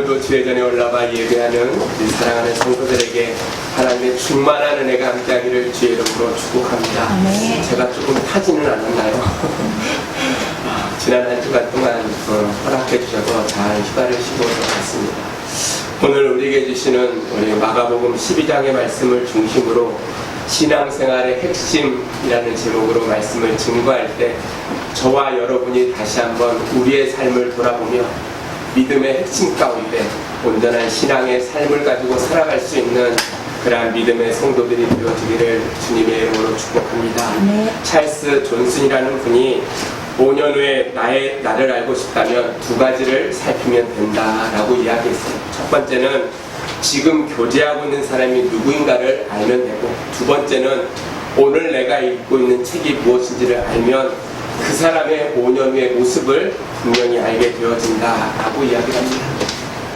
오늘도 주의 전에 올라와 예배하는 우리 사랑하는 성도들에게 하나님의 충만한 은혜가 함께하기를 주의 이름으로 축복합니다. 아멘. 제가 조금 타지는 않았나요? 지난 한 주간 동안 허락해 주셔서 잘 휴가를 쉬고 온 것 같습니다. 오늘 우리에게 주시는 우리 마가복음 12장의 말씀을 중심으로 신앙생활의 핵심이라는 제목으로 말씀을 증거할 때 저와 여러분이 다시 한번 우리의 삶을 돌아보며 믿음의 핵심 가운데 온전한 신앙의 삶을 가지고 살아갈 수 있는 그러한 믿음의 성도들이 되어지기를 주님의 이름으로 축복합니다. 네. 찰스 존슨이라는 분이 5년 후에 나를 알고 싶다면 두 가지를 살피면 된다라고 이야기했어요. 첫 번째는 지금 교제하고 있는 사람이 누구인가를 알면 되고, 두 번째는 오늘 내가 읽고 있는 책이 무엇인지를 알면 그 사람의 5년 후의 모습을 분명히 알게 되어진다라고 이야기를 합니다.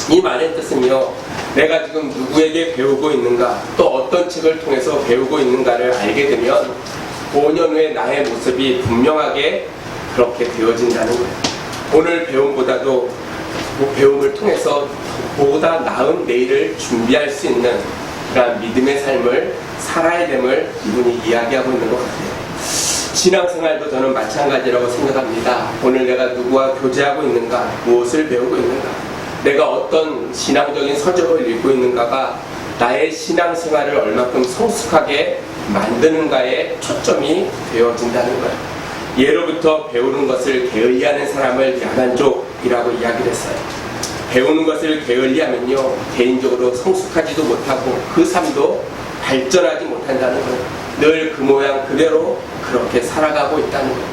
이 말의 뜻은요, 내가 지금 누구에게 배우고 있는가, 또 어떤 책을 통해서 배우고 있는가를 알게 되면 5년 후에 나의 모습이 분명하게 그렇게 되어진다는 거예요. 오늘 배움보다도 배움을 통해서 보다 나은 내일을 준비할 수 있는 그런 믿음의 삶을 살아야 됨을 이분이 이야기하고 있는 것 같아요. 신앙생활도 저는 마찬가지라고 생각합니다. 오늘 내가 누구와 교제하고 있는가, 무엇을 배우고 있는가, 내가 어떤 신앙적인 서적을 읽고 있는가가 나의 신앙생활을 얼마큼 성숙하게 만드는가에 초점이 되어진다는 거예요. 예로부터 배우는 것을 게을리하는 사람을 야만족이라고 이야기를 했어요. 배우는 것을 게을리하면요, 개인적으로 성숙하지도 못하고 그 삶도 발전하지 못한다는 거예요. 늘 그 모양 그대로 그렇게 살아가고 있다는 거예요.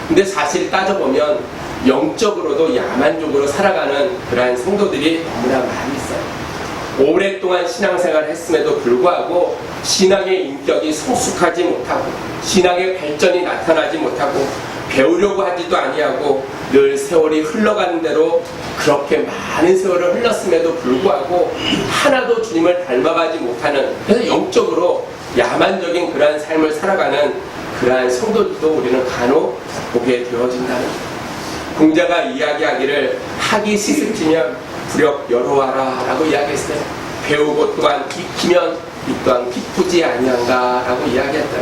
근데 사실 따져보면 영적으로도 야만적으로 살아가는 그러한 성도들이 너무나 많이 있어요. 오랫동안 신앙생활을 했음에도 불구하고 신앙의 인격이 성숙하지 못하고 신앙의 발전이 나타나지 못하고 배우려고 하지도 아니하고 늘 세월이 흘러가는 대로 그렇게 많은 세월을 흘렀음에도 불구하고 하나도 주님을 닮아가지 못하는, 그래서 영적으로 야만적인 그러한 삶을 살아가는 그러한 성도들도 우리는 간혹 보게 되어진다는 거예요. 공자가 이야기하기를 학이 시스티면 부력 여로하라 라고 이야기했어요. 배우고 또한 익히면 이 또한 기쁘지 아니한가 라고 이야기했다.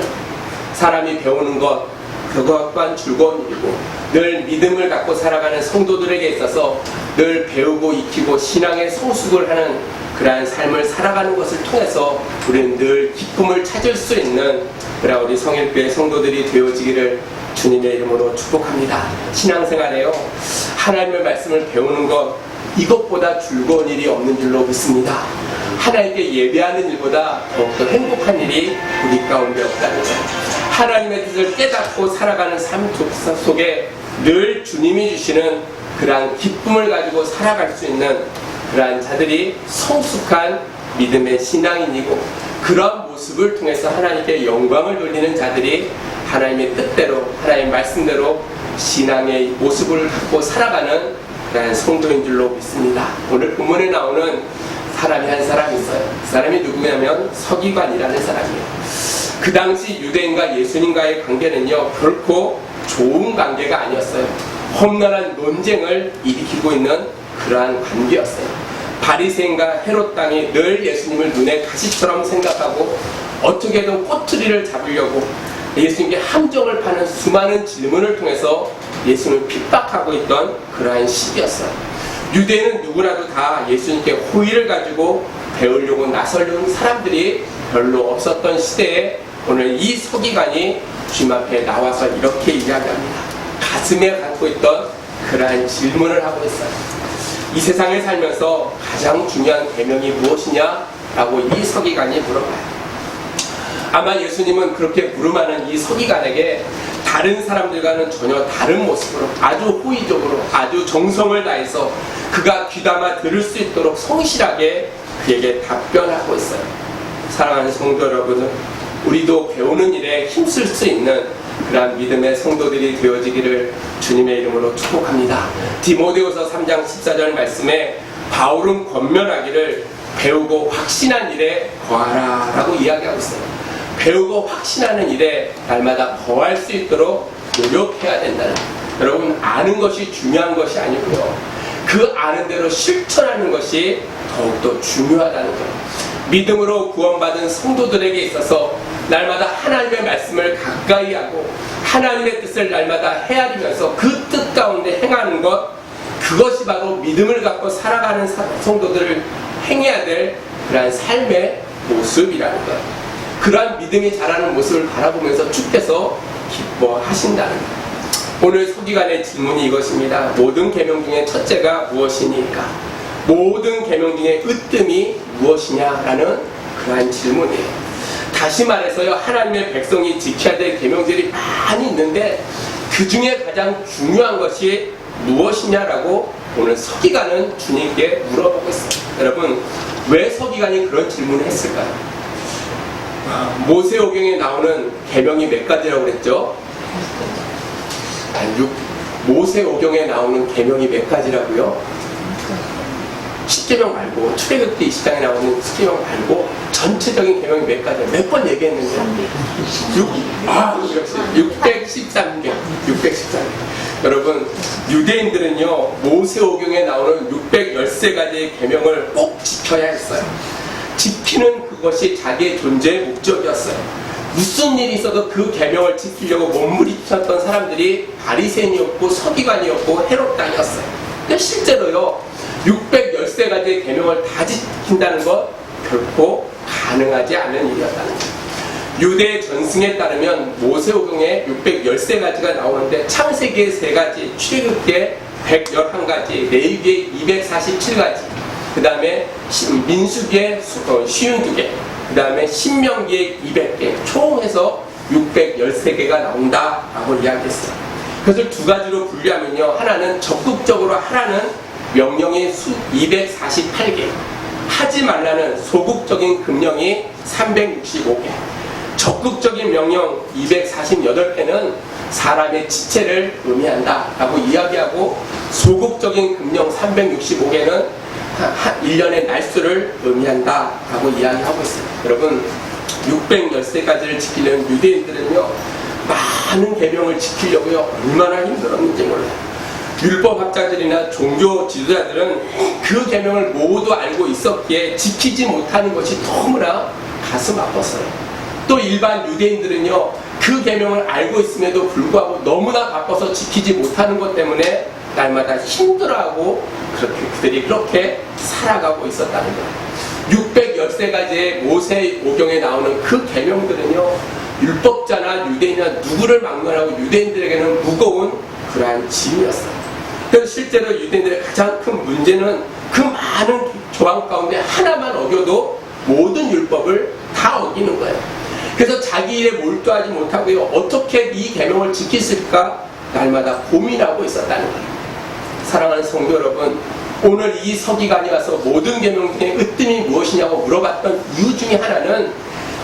사람이 배우는 것, 그것 또한 즐거운 일이고 늘 믿음을 갖고 살아가는 성도들에게 있어서 늘 배우고 익히고 신앙의 성숙을 하는 그러한 삶을 살아가는 것을 통해서 우리는 늘 기쁨을 찾을 수 있는 그러한 우리 성일교회 성도들이 되어지기를 주님의 이름으로 축복합니다. 신앙생활에요, 하나님의 말씀을 배우는 것, 이것보다 즐거운 일이 없는 줄로 믿습니다. 하나님께 예배하는 일보다 더욱더 행복한 일이 우리 가운데 없다는 것. 하나님의 뜻을 깨닫고 살아가는 삶 속에 늘 주님이 주시는 그러한 기쁨을 가지고 살아갈 수 있는 그러한 자들이 성숙한 믿음의 신앙인이고, 그런 모습을 통해서 하나님께 영광을 돌리는 자들이 하나님의 뜻대로 하나님의 말씀대로 신앙의 모습을 갖고 살아가는 그러한 성도인 줄로 믿습니다. 오늘 본문에 나오는 사람이 한 사람 있어요. 그 사람이 누구냐면 서기관이라는 사람이에요. 그 당시 유대인과 예수님과의 관계는요, 결코 좋은 관계가 아니었어요. 험난한 논쟁을 일으키고 있는 그러한 관계였어요. 바리새인과 헤롯 당이 늘 예수님을 눈에 가시처럼 생각하고 어떻게든 꼬투리를 잡으려고 예수님께 함정을 파는 수많은 질문을 통해서 예수님을 핍박하고 있던 그러한 시기였어요. 유대인은 누구라도 다 예수님께 호의를 가지고 배우려고 나서려는 사람들이 별로 없었던 시대에 오늘 이 서기관이 주님 앞에 나와서 이렇게 이야기합니다. 가슴에 갖고 있던 그러한 질문을 하고 있어요. 이 세상을 살면서 가장 중요한 계명이 무엇이냐? 라고 이 서기관이 물어봐요. 아마 예수님은 그렇게 물음하는 이 서기관에게 다른 사람들과는 전혀 다른 모습으로 아주 호의적으로 아주 정성을 다해서 그가 귀담아 들을 수 있도록 성실하게 그에게 답변하고 있어요. 사랑하는 성도 여러분은 우리도 배우는 일에 힘쓸 수 있는 그러한 믿음의 성도들이 되어지기를 주님의 이름으로 축복합니다. 디모데후서 3장 14절 말씀에 바울은 권면하기를 배우고 확신한 일에 거하라 라고 이야기하고 있어요. 배우고 확신하는 일에 날마다 거할 수 있도록 노력해야 된다는, 여러분 아는 것이 중요한 것이 아니고요, 그 아는 대로 실천하는 것이 더욱더 중요하다는 거예요. 믿음으로 구원받은 성도들에게 있어서 날마다 하나님의 말씀을 가까이 하고 하나님의 뜻을 날마다 헤아리면서 그 뜻 가운데 행하는 것, 그것이 바로 믿음을 갖고 살아가는 성도들을 행해야 될 그러한 삶의 모습이라는 거예요. 그러한 믿음이 자라는 모습을 바라보면서 주께서 기뻐하신다는 거예요. 오늘 서기관의 질문이 이것입니다. 모든 계명 중에 첫째가 무엇이니까? 모든 계명 중에 으뜸이 무엇이냐라는 그러한 질문이에요. 다시 말해서요, 하나님의 백성이 지켜야 될 계명들이 많이 있는데 그 중에 가장 중요한 것이 무엇이냐라고 오늘 서기관은 주님께 물어보고 있어요. 여러분, 왜 서기관이 그런 질문을 했을까요? 모세오경에 나오는 계명이 몇 가지라고 그랬죠? 모세오경에 나오는 계명이 몇 가지라고요? 10계명 말고 출애굽기 20장에 나오는 10계명 말고 전체적인 계명이 몇 가지야? 몇 번 얘기했는데? 613개. 613개. 여러분, 유대인들은요, 모세오경에 나오는 613가지의 계명을 꼭 지켜야 했어요. 지키는 그것이 자기의 존재의 목적이었어요. 무슨 일이 있어도 그 계명을 지키려고 몸부림쳤던 사람들이 바리새인이었고 서기관이었고 헤롯 당이었어요. 근데 실제로요, 613가지의 계명을 다 지킨다는 것 결코 가능하지 않은 일이었다는 거예요. 유대 전승에 따르면 모세오경에 613가지가 나오는데 창세기에 3가지, 출애굽기에 111가지, 레위기에 247가지, 그 다음에 민수기에 52개, 그 다음에 신명기에 200개, 총 해서 613개가 나온다라고 이야기했어요. 그것을 두 가지로 분류하면요, 하나는 적극적으로 하라는 명령의 수 248개, 하지 말라는 소극적인 금령이 365개, 적극적인 명령 248개는 사람의 지체를 의미한다 라고 이야기하고, 소극적인 금령 365개는 1년의 날수를 의미한다 라고 이야기하고 있어요. 여러분, 613가지를 지키려는 유대인들은요, 많은 계명을 지키려고요, 얼마나 힘들었는지 몰라요. 율법학자들이나 종교 지도자들은 그 계명을 모두 알고 있었기에 지키지 못하는 것이 너무나 가슴 아팠어요. 또 일반 유대인들은요, 그 계명을 알고 있음에도 불구하고 너무나 바빠서 지키지 못하는 것 때문에 날마다 힘들어하고 그들이 그렇게 살아가고 있었다는 거예요. 613가지의 모세오경에 나오는 그 계명들은요, 율법자나 유대인이나 누구를 막론하고 유대인들에게는 무거운 그러한 짐이었어요. 그래서 실제로 유대인들의 가장 큰 문제는 그 많은 조항 가운데 하나만 어겨도 모든 율법을 다 어기는 거예요. 그래서 자기 일에 몰두하지 못하고요, 어떻게 이 계명을 지킬까 날마다 고민하고 있었다는 거예요. 사랑하는 성도 여러분, 오늘 이 서기관이 와서 모든 계명 중에 으뜸이 무엇이냐고 물어봤던 이유 중에 하나는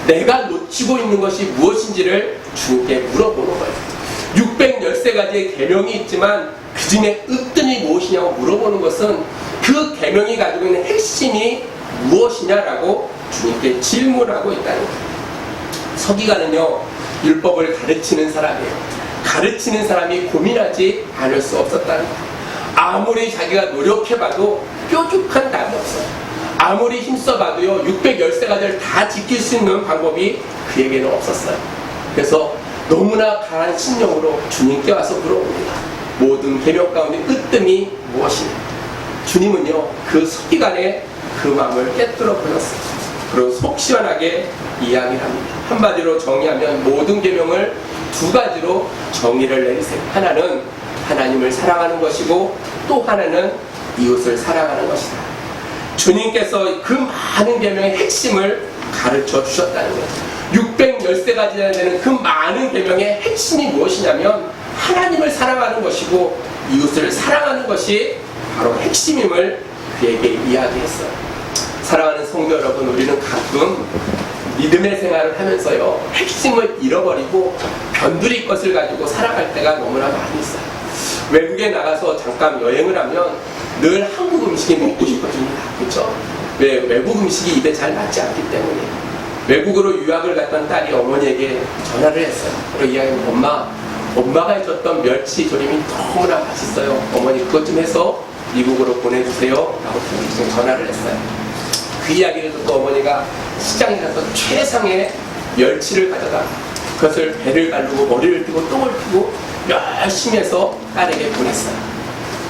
내가 놓치고 있는 것이 무엇인지를 주님께 물어보는 거예요. 613가지의 계명이 있지만 그 중에 으뜸이 무엇이냐고 물어보는 것은 그 계명이 가지고 있는 핵심이 무엇이냐라고 주님께 질문하고 있다는 거예요. 서기관은요, 율법을 가르치는 사람이에요. 가르치는 사람이 고민하지 않을 수 없었다는 거예요. 아무리 자기가 노력해봐도 뾰족한 답이 없어요. 아무리 힘써봐도요, 613가지를 다 지킬 수 있는 방법이 그에게는 없었어요. 그래서 너무나 강한 심령으로 주님께 와서 물어봅니다. 모든 계명 가운데 으뜸이 무엇이냐? 주님은요, 그 서기관의 그 마음을 깨뚫어 보였어요. 그리고 속 시원하게 이야기를 합니다. 한마디로 정의하면 모든 계명을 두 가지로 정의를 내리세요. 하나는 하나님을 사랑하는 것이고, 또 하나는 이웃을 사랑하는 것이다. 주님께서 그 많은 계명의 핵심을 가르쳐 주셨다는 거예요. 613가지나 되는 그 많은 계명의 핵심이 무엇이냐면 하나님을 사랑하는 것이고 이웃을 사랑하는 것이 바로 핵심임을 그에게 이야기했어요. 사랑하는 성도 여러분, 우리는 가끔 믿음의 생활을 하면서요, 핵심을 잃어버리고 변두리 것을 가지고 살아갈 때가 너무나 많이 있어요. 외국에 나가서 잠깐 여행을 하면 늘 한국 음식이 먹고 싶어집니다. 그렇죠? 왜? 외국 음식이 입에 잘 맞지 않기 때문에. 외국으로 유학을 갔던 딸이 어머니에게 전화를 했어요. 그리고 이야기하면, 엄마가 해줬던 멸치 조림이 너무나 맛있어요. 어머니 그것 좀 해서 미국으로 보내주세요 라고 전화를 했어요. 그 이야기를 듣고 어머니가 시장에 가서 최상의 멸치를 가져다 그것을 배를 가르고 머리를 띠고 똥을 피고 열심히 해서 딸에게 보냈어요.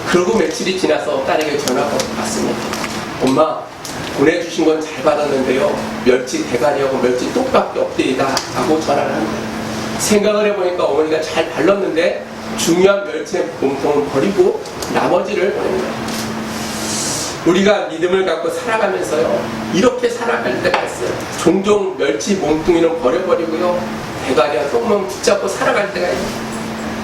그리고 며칠이 지나서 딸에게 전화가 왔습니다. 엄마, 보내주신 건 잘 받았는데요, 멸치 대가리하고 멸치 똥밖에 없대이다 하고 전화를 한 거예요. 생각을 해보니까 어머니가 잘 발랐는데 중요한 멸치의 몸통은 버리고 나머지를 보낸 거예요. 우리가 믿음을 갖고 살아가면서요, 이렇게 살아갈 때가 있어요. 종종 멸치 몸뚱이는 버려버리고요, 대가리와 똥만 붙잡고 살아갈 때가 있어요.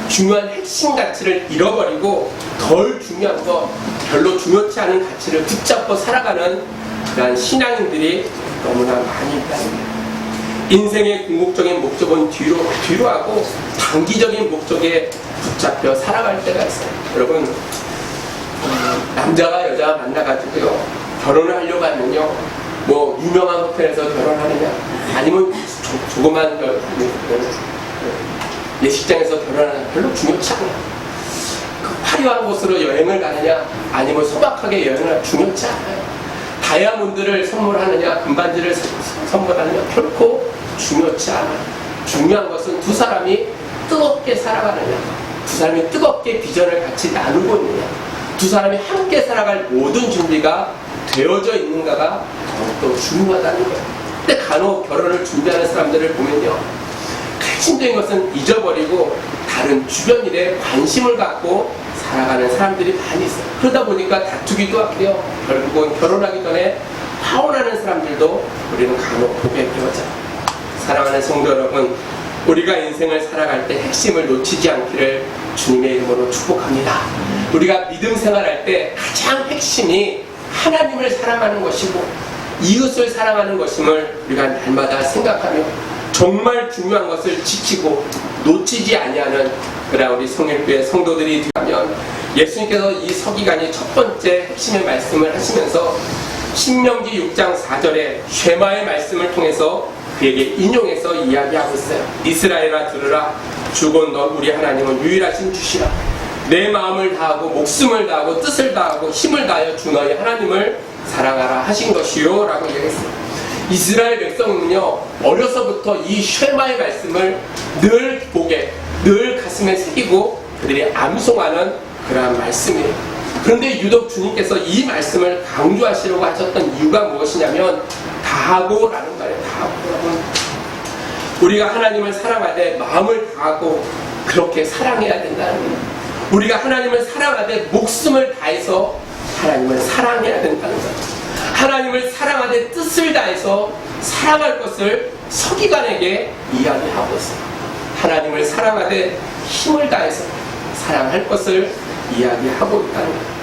중요한 핵심 가치를 잃어버리고 덜 중요한 거, 별로 중요치 않은 가치를 붙잡고 살아가는 그런 신앙인들이 너무나 많이 있다는 거예요. 인생의 궁극적인 목적은 뒤로 하고 단기적인 목적에 붙잡혀 살아갈 때가 있어요. 여러분, 남자가 여자 만나가지고요, 결혼을 하려고 하면요, 뭐 유명한 호텔에서 결혼하느냐, 아니면 조그만 예식장에서 결혼하느냐 별로 중요치 않아요. 그 화려한 곳으로 여행을 가느냐, 아니면 소박하게 여행을 하느냐 중요치 않아요. 다이아몬드를 선물하느냐, 금반지를 선물하느냐 결코 중요치 않아요. 중요한 것은 두 사람이 뜨겁게 살아가느냐, 두 사람이 뜨겁게 비전을 같이 나누고 있느냐, 두 사람이 함께 살아갈 모든 준비가 되어져 있는가가 더욱더 중요하다는 거예요. 근데 간혹 결혼을 준비하는 사람들을 보면요, 핵심적인 것은 잊어버리고 다른 주변 일에 관심을 갖고 살아가는 사람들이 많이 있어요. 그러다 보니까 다투기도 하고요, 결국은 결혼하기 전에 파혼하는 사람들도 우리는 간혹 보게 되어져요. 사랑하는 성도 여러분, 우리가 인생을 살아갈 때 핵심을 놓치지 않기를 주님의 이름으로 축복합니다. 우리가 믿음 생활할 때 가장 핵심이 하나님을 사랑하는 것이고 이웃을 사랑하는 것임을 우리가 날마다 생각하며 정말 중요한 것을 지키고 놓치지 아니하는 그런 우리 성일교회 성도들이 되면, 예수님께서 이 서기관이 첫 번째 핵심의 말씀을 하시면서 신명기 6장 4절에 쉐마의 말씀을 통해서 그에게 인용해서 이야기하고 있어요. 이스라엘아 들으라, 주곧 너 우리 하나님은 유일하신 주시라. 내 마음을 다하고 목숨을 다하고 뜻을 다하고 힘을 다하여 주 너희 하나님을 사랑하라 하신 것이요 라고 얘기했어요. 이스라엘 백성은요, 어려서부터 이 쉐마의 말씀을 늘 보게, 늘 가슴에 새기고 그들이 암송하는 그러한 말씀이에요. 그런데 유독 주님께서 이 말씀을 강조하시려고 하셨던 이유가 무엇이냐면 다하고라는 말이에요. 다하고. 우리가 하나님을 사랑하되 마음을 다하고 그렇게 사랑해야 된다는 거예요. 우리가 하나님을 사랑하되 목숨을 다해서 하나님을 사랑해야 된다는 거예요. 하나님을 사랑하되 뜻을 다해서 사랑할 것을 서기관에게 이야기하고 있어요. 하나님을 사랑하되 힘을 다해서 사랑할 것을 이야기하고 있다는 거예요.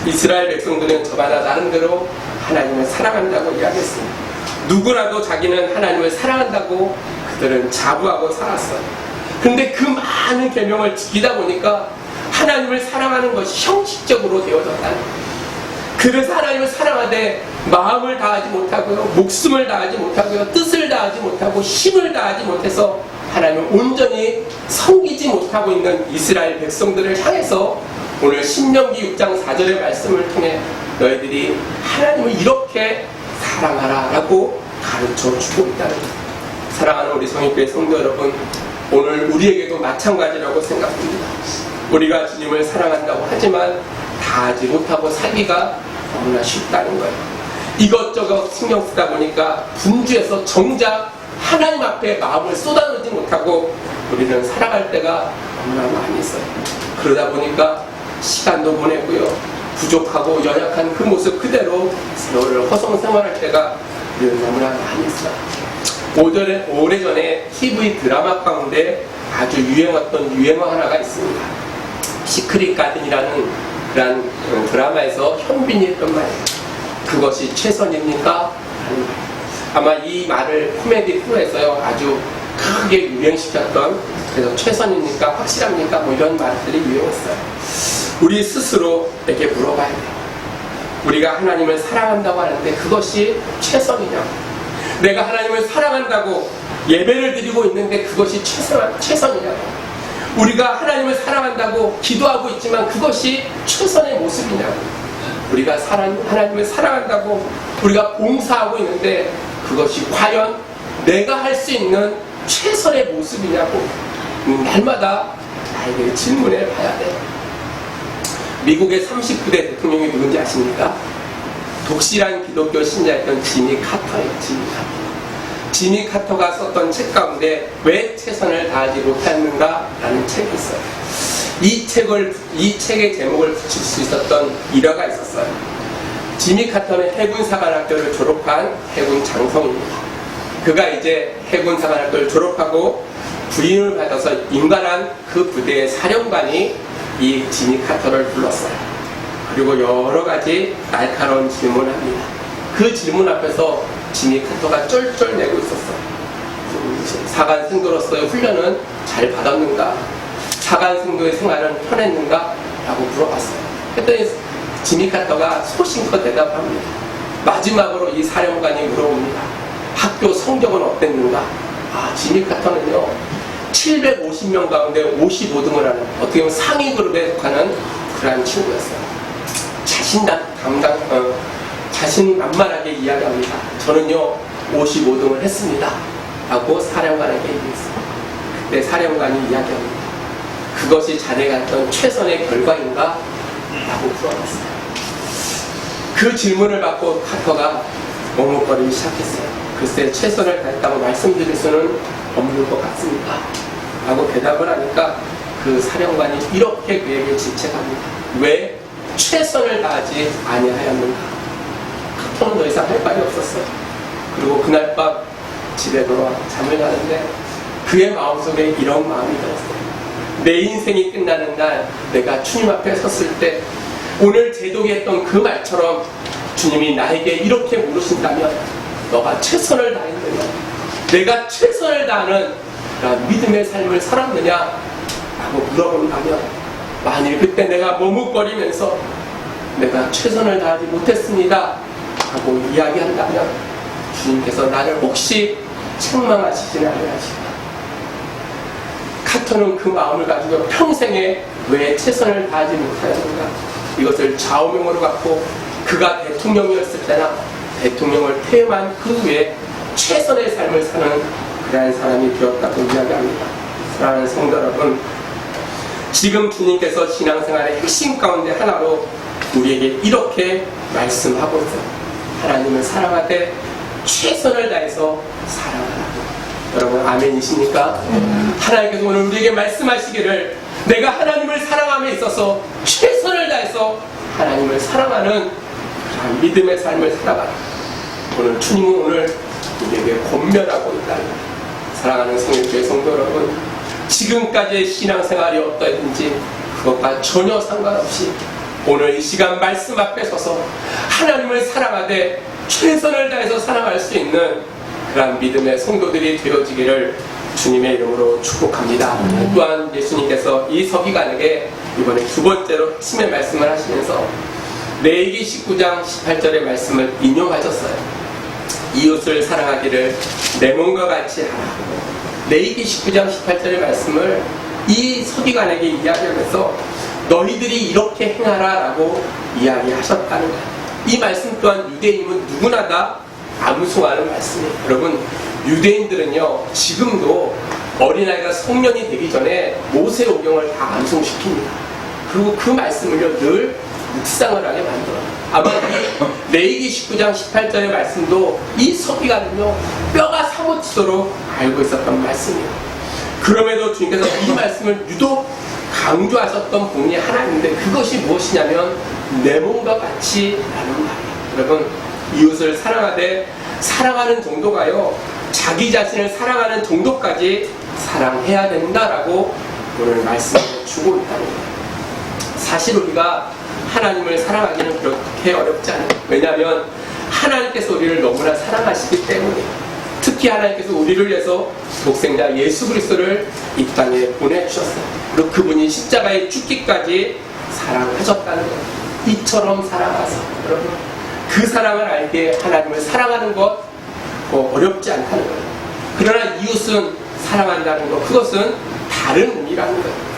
이스라엘 백성들은 저마다 나름대로 하나님을 사랑한다고 이야기했습니다. 누구라도 자기는 하나님을 사랑한다고 그들은 자부하고 살았어요. 그런데 그 많은 계명을 지키다 보니까 하나님을 사랑하는 것이 형식적으로 되어졌다는 거예요. 그래서 하나님을 사랑하되 마음을 다하지 못하고요, 목숨을 다하지 못하고요, 뜻을 다하지 못하고 힘을 다하지 못해서 하나님을 온전히 섬기지 못하고 있는 이스라엘 백성들을 향해서 오늘 신명기 6장 4절의 말씀을 통해 너희들이 하나님을 이렇게 사랑하라 라고 가르쳐 주고 있다는 거예요. 사랑하는 우리 성인교회 성도 여러분, 오늘 우리에게도 마찬가지라고 생각합니다. 우리가 주님을 사랑한다고 하지만 다하지 못하고 살기가 너무나 쉽다는 거예요. 이것저것 신경 쓰다 보니까 분주해서 정작 하나님 앞에 마음을 쏟아놓지 못하고 우리는 살아갈 때가 너무나 많이 있어요. 그러다 보니까 시간도 보내고요, 부족하고 연약한 그 모습 그대로 세월을 허송생활할 때가 우리는 너무나 많이 있어요. 오래전에 TV 드라마 가운데 아주 유행했던 유행어 하나가 있습니다. 시크릿 가든이라는 그런 드라마에서 현빈이 했던 말이에요. 그것이 최선입니까? 아마 이 말을 코미디 프로에서요 아주 크게 유행시켰던, 그래서 최선입니까? 확실합니까? 뭐 이런 말들이 유행했어요. 우리 스스로에게 물어봐야 돼요. 우리가 하나님을 사랑한다고 하는데 그것이 최선이냐? 내가 하나님을 사랑한다고 예배를 드리고 있는데 그것이 최선이냐고? 우리가 하나님을 사랑한다고 기도하고 있지만 그것이 최선의 모습이냐고. 우리가 하나님을 사랑한다고 우리가 봉사하고 있는데 그것이 과연 내가 할 수 있는 최선의 모습이냐고 날마다 나에게 질문해 봐야 돼. 미국의 39대 대통령이 누군지 아십니까? 독실한 기독교 신자였던 지미 카터예요. 지미 카터가 썼던 책 가운데 왜 최선을 다하지 못했는가? 라는 책이 있어요. 이 책의 제목을 붙일 수 있었던 일화가 있었어요. 지미 카터는 해군사관학교를 졸업한 해군 장성입니다. 그가 이제 해군사관학교를 졸업하고 부임을 받아서 임관한 그 부대의 사령관이 이 지미 카터를 불렀어요. 그리고 여러 가지 날카로운 질문을 합니다. 그 질문 앞에서 지미 카터가 쩔쩔매고 있었어요. 사관 승도로서의 훈련은 잘 받았는가? 사관 승도의 생활은 편했는가? 라고 물어봤어요. 그랬더니 지미 카터가 소신껏 대답합니다. 마지막으로 이 사령관이 물어봅니다. 학교 성적은 어땠는가? 지미 카터는요 750명 가운데 55등을 하는, 어떻게 보면 상위 그룹에 속하는 그러한 친구였어요. 자신만만하게 이야기합니다. 저는요 55등을 했습니다 라고 사령관에게 얘기했어요. 그때 사령관이 이야기합니다. 그것이 자네가 했던 최선의 결과인가? 라고 물어봤어요. 그 질문을 받고 카터가 머뭇거리기 시작했어요. 글쎄 최선을 다했다고 말씀드릴 수는 없는 것 같습니다 라고 대답을 하니까 그 사령관이 이렇게 그에게 질책합니다. 왜 최선을 다하지 아니하였는가? 카터는 더 이상 할 말이 없었어요. 그리고 그날 밤 집에 돌아와 잠을 자는데 그의 마음속에 이런 마음이 들었어요. 내 인생이 끝나는 날 내가 주님 앞에 섰을 때 오늘 제독했던 그 말처럼 주님이 나에게 이렇게 물으신다면 너가 최선을 다했느냐? 내가 최선을 다하는 믿음의 삶을 살았느냐? 라고 물어본다면 만일 그때 내가 머뭇거리면서 내가 최선을 다하지 못했습니다 하고 이야기한다면 주님께서 나를 혹시 책망하시지는 않으실까? 카터는 그 마음을 가지고 평생에 왜 최선을 다하지 못하였는가? 이것을 좌우명으로 갖고 그가 대통령이었을 때나 대통령을 퇴임한 그 후에 최선의 삶을 사는 그러한 사람이 되었다고 이야기합니다. 사랑하는 성도 여러분, 지금 주님께서 신앙생활의 핵심 가운데 하나로 우리에게 이렇게 말씀하고 있어요. 하나님을 사랑하되 최선을 다해서 사랑하라고. 여러분 아멘이십니까? 하나님께서 오늘 우리에게 말씀하시기를 내가 하나님을 사랑함에 있어서 최선을 다해서 하나님을 사랑하는 그런 믿음의 삶을 살아가라. 오늘 주님은 오늘 우리에게 권면하고 있다. 사랑하는 성령교회 성도 여러분, 지금까지의 신앙생활이 어떠했든지 그것과 전혀 상관없이 오늘 이 시간 말씀 앞에 서서 하나님을 사랑하되 최선을 다해서 사랑할 수 있는 그런 믿음의 성도들이 되어지기를 주님의 이름으로 축복합니다. 또한 예수님께서 이 서기관에게 이번에 두 번째로 핵심의 말씀을 하시면서 레위기 19장 18절의 말씀을 인용하셨어요. 이웃을 사랑하기를 내 몸과 같이 하라고. 레위기 19장 18절의 말씀을 이 서기관에게 이야기하면서 너희들이 이렇게 행하라 라고 이야기하셨다는 거예요. 이 말씀 또한 유대인은 누구나 다 암송하는 말씀이에요. 여러분, 유대인들은요 지금도 어린아이가 성년이 되기 전에 모세오경을 다 암송시킵니다. 그리고 그 말씀을요 늘 묵상을 하게 만들어요. 아마 이 레위기 19장 18절의 말씀도 이 서기관은요 뼈가 사무치도록 알고 있었던 말씀이에요. 그럼에도 주님께서 이 말씀을 유독 강조하셨던 부분이 하나 있는데 그것이 무엇이냐면 내 몸과 같이 라는 말이에요. 여러분, 이웃을 사랑하되 사랑하는 정도가요 자기 자신을 사랑하는 정도까지 사랑해야 된다라고 오늘 말씀을 주고 있다는 거예요. 사실 우리가 하나님을 사랑하기는 그렇게 어렵지 않아요. 왜냐하면 하나님께서 우리를 너무나 사랑하시기 때문에, 특히 하나님께서 우리를 위해서 독생자 예수 그리스도를 이 땅에 보내주셨어요. 그리고 그분이 십자가에 죽기까지 사랑하셨다는 거예요. 이처럼 사랑하사. 여러분, 그 사랑을 알기에 하나님을 사랑하는 것 어렵지 않다는 거예요. 그러나 이웃은 사랑한다는 것, 그것은 다른 의미라는 거예요.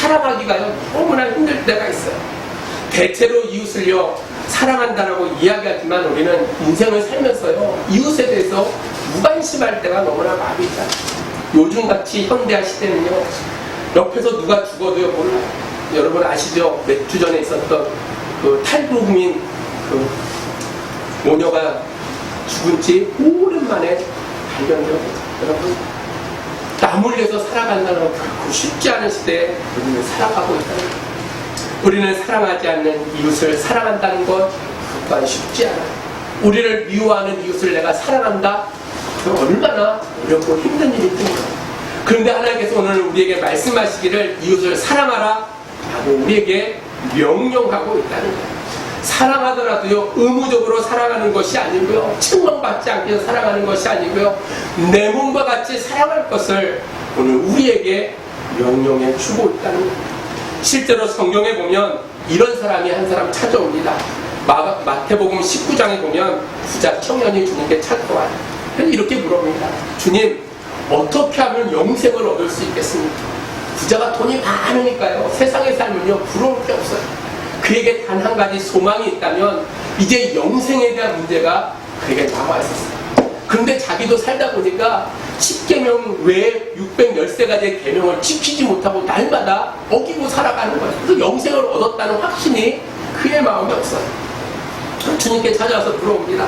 사랑하기가요 너무나 힘들 때가 있어요. 대체로 이웃을요 사랑한다라고 이야기하지만 우리는 인생을 살면서요 이웃에 대해서 무관심할 때가 너무나 많이 있잖아요. 요즘같이 현대화 시대는요 옆에서 누가 죽어도요 몰라요. 여러분 아시죠? 몇 주 전에 있었던 그 탈북민 그 모녀가 죽은 지 오랜만에 발견되고, 여러분 남을 위해서 살아간다는 건 결코 쉽지 않은 시대에 우리는 살아가고 있다는 거예요. 우리는 사랑하지 않는 이웃을 사랑한다는 것 또한 쉽지 않아요. 우리를 미워하는 이웃을 내가 사랑한다? 그 얼마나 어렵고 힘든 일인지. 그런데 하나님께서 오늘 우리에게 말씀하시기를 이웃을 사랑하라 라고 우리에게 명령하고 있다는 거예요. 사랑하더라도요 의무적으로 사랑하는 것이 아니고요 책망받지 않기 위해서 사랑하는 것이 아니고요 내 몸과 같이 사랑할 것을 오늘 우리에게 명령해 주고 있다는 거예요. 실제로 성경에 보면 이런 사람이 한 사람 찾아옵니다. 마태복음 19장에 보면 부자 청년이 주님께 찾아와요. 이렇게 물어봅니다. 주님, 어떻게 하면 영생을 얻을 수 있겠습니까? 부자가 돈이 많으니까요 세상에 살면요 부러울 게 없어요. 그에게 단 한 가지 소망이 있다면 이제 영생에 대한 문제가 그에게 남아 있었어요. 그런데 자기도 살다 보니까 10계명 외에 613가지의 계명을 지키지 못하고 날마다 어기고 살아가는 거예요. 그래서 영생을 얻었다는 확신이 그의 마음에 없어요. 주님께 찾아와서 물어봅니다.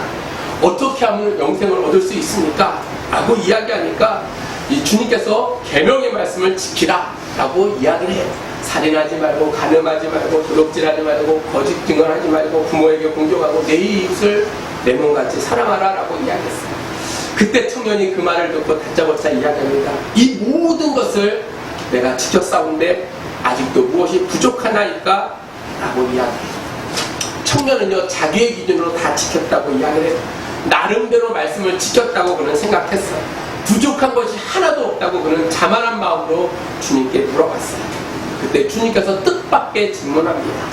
어떻게 하면 영생을 얻을 수 있습니까? 라고 이야기하니까 이 주님께서 계명의 말씀을 지키라 라고 이야기를 해요. 살인하지 말고, 간음하지 말고, 도둑질하지 말고, 거짓 증언하지 말고, 부모에게 공경하고, 내 이웃을 내 몸같이 사랑하라 라고 이야기했어요. 그때 청년이 그 말을 듣고 다짜고짜 이야기합니다. 이 모든 것을 내가 지켰사온데 아직도 무엇이 부족하나이까? 라고 이야기해요. 청년은요 자기의 기준으로 다 지켰다고 이야기를 해요. 나름대로 말씀을 지켰다고 그는 생각했어요. 부족한 것이 하나도 없다고 그는 자만한 마음으로 주님께 물어봤어요. 그때 주님께서 뜻밖의 질문합니다.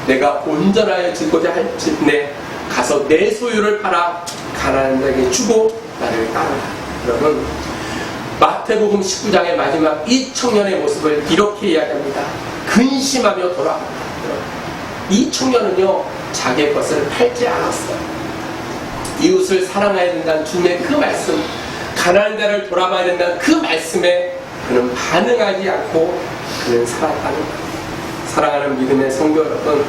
내가 온전하여지고자 할진대 가서 내 소유를 팔아 가난한 자에게 주고 나를 따르라. 여러분 마태복음 19장의 마지막 이 청년의 모습을 이렇게 이야기합니다. 근심하며 돌아갑니다. 이 청년은요 자기의 것을 팔지 않았어요. 이웃을 사랑해야 된다는 주님의 그 말씀, 가난한 자를 돌아봐야 된다는 그 말씀에 그는 반응하지 않고 그는 살았다는 거예요. 사랑하는 믿음의 성도 여러분,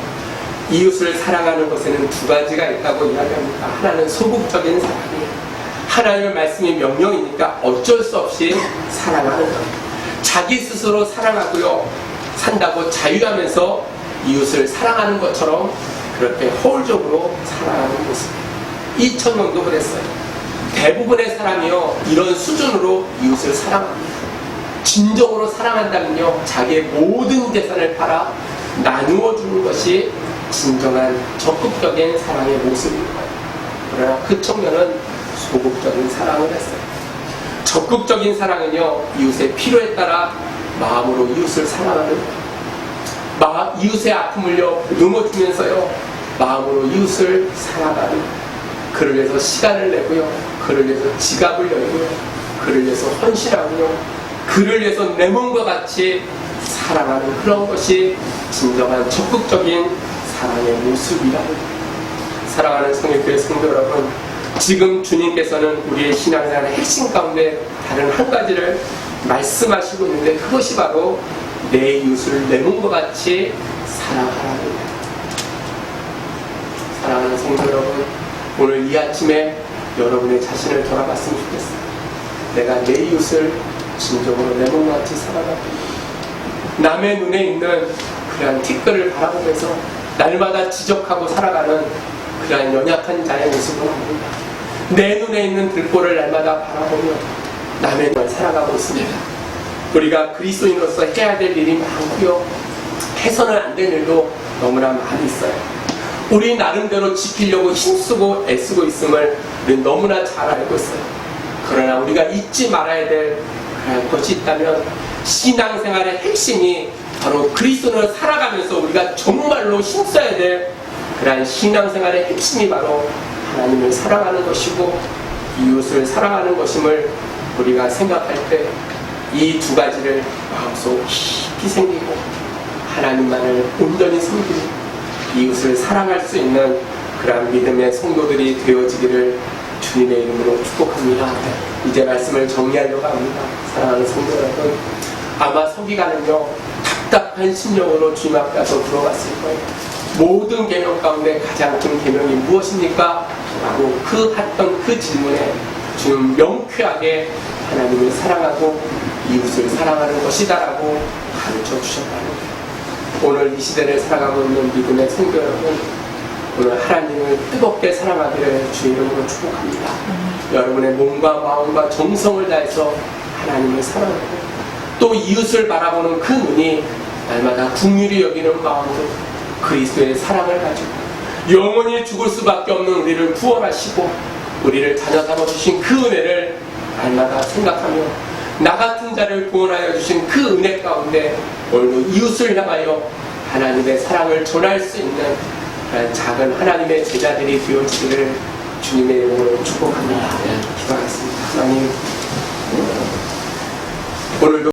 이웃을 사랑하는 것에는 두 가지가 있다고 이야기합니다. 하나는 소극적인 사랑이에요. 하나님의 말씀이 명령이니까 어쩔 수 없이 사랑하는 거예요. 자기 스스로 사랑하고요 산다고 자유하면서 이웃을 사랑하는 것처럼 그렇게 허울적으로 사랑하는 모습이에요. 이 청년도 그랬어요. 대부분의 사람이요 이런 수준으로 이웃을 사랑합니다. 진정으로 사랑한다면요 자기의 모든 재산을 팔아 나누어 주는 것이 진정한 적극적인 사랑의 모습입니다. 그러나 그 청년은 소극적인 사랑을 했어요. 적극적인 사랑은요 이웃의 필요에 따라 마음으로 이웃을 사랑하는 거예요. 이웃의 아픔을요 보듬어주면서요 마음으로 이웃을 사랑하는, 그를 위해서 시간을 내고요 그를 위해서 지갑을 열고요 그를 위해서 헌신하고요 그를 위해서 내 몸과 같이 사랑하는 그런 것이 진정한 적극적인 사랑의 모습이라고. 사랑하는 성령교회 성도 여러분, 지금 주님께서는 우리의 신앙생활의 핵심 가운데 다른 한 가지를 말씀하시고 있는데 그것이 바로 내 이웃을 내 몸과 같이 사랑하라는 거예요. 사랑하는 성도 여러분, 오늘 이 아침에 여러분의 자신을 돌아봤으면 좋겠어요. 내가 내 이웃을 진정으로 내 몸과 같이 사랑하고 남의 눈에 있는 그러한 티끌을 바라보면서 날마다 지적하고 살아가는 그러한 연약한 자의 모습은 아닙니다. 내 눈에 있는 들보를 날마다 바라보며 남의 눈을 살아가고 있습니다. 우리가 그리스도인으로서 해야 될 일이 많고요 해서는 안 될 일도 너무나 많이 있어요. 우리 나름대로 지키려고 힘쓰고 애쓰고 있음을 우리는 너무나 잘 알고 있어요. 그러나 우리가 잊지 말아야 될 그런 것이 있다면 신앙생활의 핵심이 바로 그리스도인으로 살아가면서 우리가 정말로 힘써야 될 그러한 신앙생활의 핵심이 바로 하나님을 사랑하는 것이고 이웃을 사랑하는 것임을 우리가 생각할 때 이 두 가지를 마음속 깊이 생기고 하나님만을 온전히 섬기고 이웃을 사랑할 수 있는 그런 믿음의 성도들이 되어지기를 주님의 이름으로 축복합니다. 이제 말씀을 정리하려고 합니다. 사랑하는 성도 여러분, 아마 서기관은요 답답한 심령으로 주님 앞에 가서 물어봤을 거예요. 모든 계명 가운데 가장 큰 계명이 무엇입니까? 라고 했던 그 질문에 주님 명쾌하게 하나님을 사랑하고 이웃을 사랑하는 것이다 라고 가르쳐 주셨다는 거예요. 오늘 이 시대를 살아가고 있는 믿음의 성도 여러분, 오늘 하나님을 뜨겁게 사랑하기를 주의 이름으로 축복합니다. 여러분의 몸과 마음과 정성을 다해서 하나님을 사랑하고 또 이웃을 바라보는 그 눈이 날마다 긍휼히 여기는 마음으로 그리스도의 사랑을 가지고 영원히 죽을 수밖에 없는 우리를 구원하시고 우리를 자녀 삼아주신 그 은혜를 날마다 생각하며 나 같은 자를 구원하여 주신 그 은혜 가운데 오늘도 이웃을 향하여 하나님의 사랑을 전할 수 있는 작은 하나님의 제자들이 되어지기를 주님의 이름으로 축복합니다. 기도하겠습니다. 하나님, 오늘도